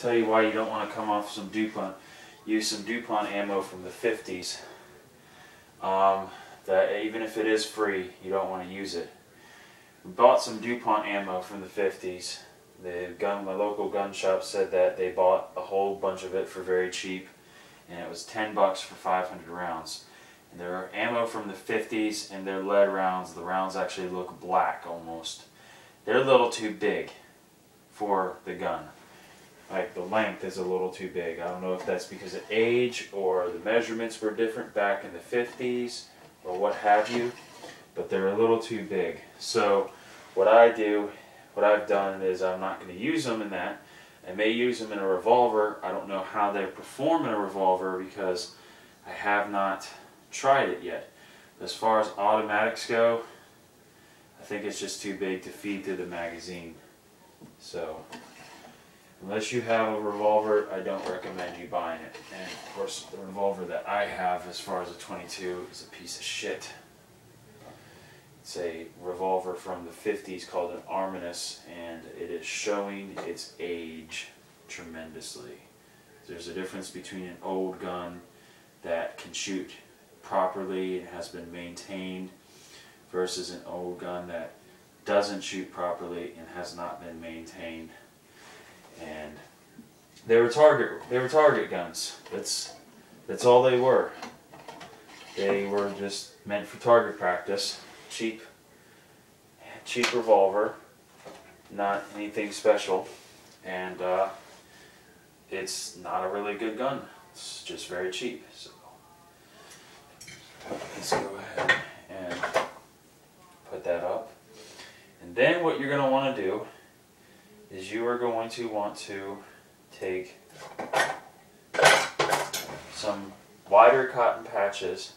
tell you why you don't want to come off some DuPont. Use some DuPont ammo from the 50s. That even if it is free, you don't want to use it. We bought some DuPont ammo from the 50s. My local gun shop said that they bought a whole bunch of it for very cheap, and it was $10 for 500 rounds. And they're ammo from the 50s, and they're lead rounds. The rounds actually look black almost. They're a little too big for the gun. Like, the length is a little too big. I don't know if that's because of age or the measurements were different back in the 50s or what have you, but they're a little too big. So what I've done is I'm not going to use them in that. I may use them in a revolver. I don't know how they perform in a revolver because I have not tried it yet. As far as automatics go, I think it's just too big to feed through the magazine. So unless you have a revolver, I don't recommend you buying it. And of course, the revolver that I have, as far as a 22, is a piece of shit. It's a revolver from the 50s called an Arminus, and it is showing its age tremendously. There's a difference between an old gun that can shoot properly and has been maintained versus an old gun that doesn't shoot properly and has not been maintained. And they were target guns. That's all they were. They were just meant for target practice. Cheap revolver, not anything special, and it's not a really good gun. It's just very cheap. So let's go ahead and put that up. And then what you're going to want to do is you are going to want to take some wider cotton patches,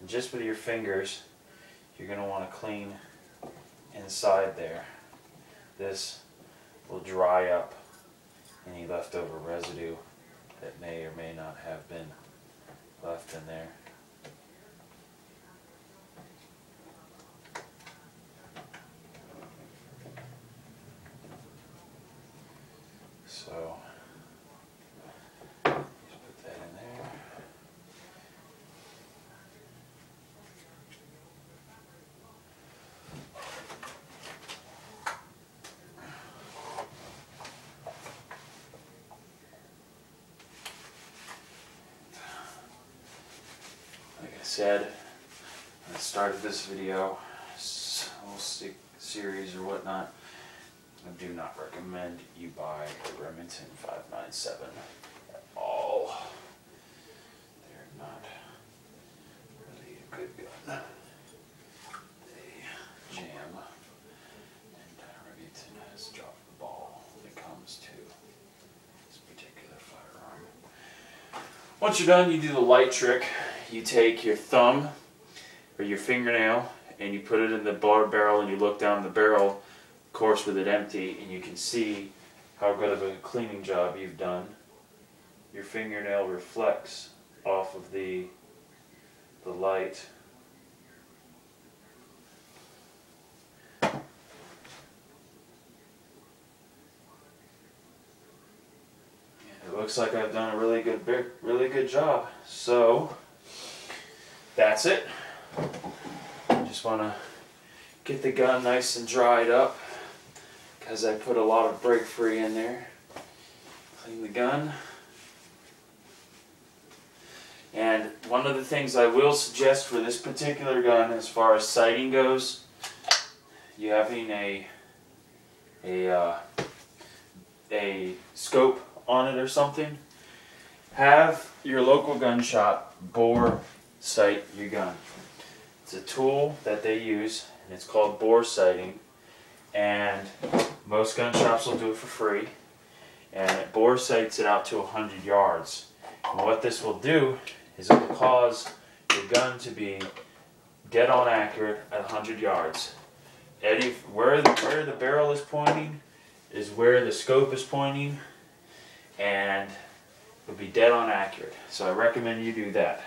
and just with your fingers you're going to want to clean inside there. This will dry up any leftover residue that may or may not have been left in there. So just put that in there. Like I said, when I started this video, whole series or whatnot, I do not recommend you buy a Remington 597 at all. They're not really a good gun. They jam, and Remington has dropped the ball when it comes to this particular firearm. Once you're done, you do the light trick. You take your thumb or your fingernail and you put it in the barrel and you look down the barrel, of course with it empty, and you can see how good of a cleaning job you've done. Your fingernail reflects off of the light. It looks like I've done a really good job. So that's it. Just want to get the gun nice and dried up because I put a lot of break free in there. Clean the gun. And one of the things I will suggest for this particular gun, as far as sighting goes, you having a scope on it or something, have your local gun shop bore sight your gun. It's a tool that they use, and it's called bore sighting, and most gun shops will do it for free, and it bore sights it out to 100 yards. And what this will do is it will cause your gun to be dead on accurate at 100 yards. Where the barrel is pointing is where the scope is pointing, and it'll be dead on accurate. So I recommend you do that.